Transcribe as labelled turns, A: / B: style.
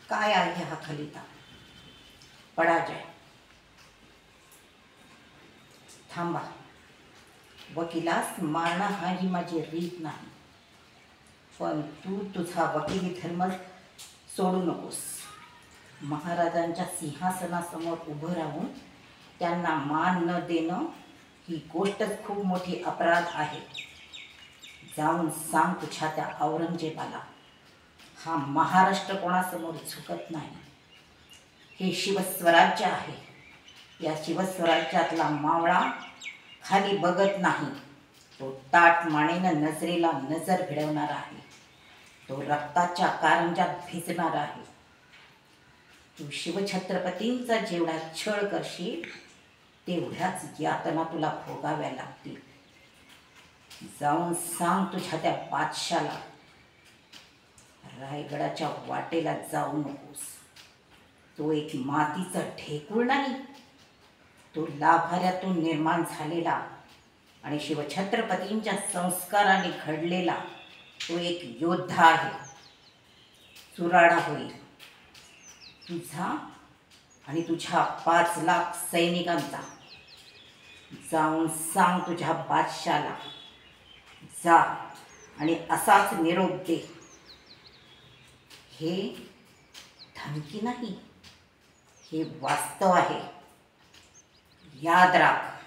A: काय आहे हा खलिता? पराजय. थांबा, वकिलास मारणं हा ही माझी रीत नाही, पण तू तुझा वकिली धर्म सोडू नकोस. महाराजांच्या सिंहासनासमोर उभं राहून त्यांना मान न देणं ही गोष्टच खूप मोठी अपराध आहे. जाऊन सांग तुझ्या त्या औरंगजेबाला, हा महाराष्ट्र कोणासमोर झुकत नाही. हे शिवस्वराज्य आहे. या शिवस्वराज्यातला मावळा खाली बघत नाही. तो ताट मानेनं नजरेला नजर भिडवणार आहे. तो रक्ताच्या कारंजात भिजणार आहे. तू शिवछत्रपतींचा जेवढा छळ करशील तेवढ्याच यातना तुला भोगाव्या लागतील. जाऊन सांग तुझ्या त्या बादशाला, रायगडाच्या वाटेला जाऊ नकोस. तो एक मातीचा ढेकूळ नाही, तो लाभाऱ्यातून निर्माण झालेला आणि शिवछत्रपतींच्या संस्काराने घडलेला तो एक योद्धा आहे. चुराडा होईल तुझा आणि तुझ्या 5 लाख सैनिकांचा. जाऊन सांग तुझ्या बादशाला, जा आणि असाच निरोप दे. हे धमकी नाही, हे वास्तव आहे. याद राख.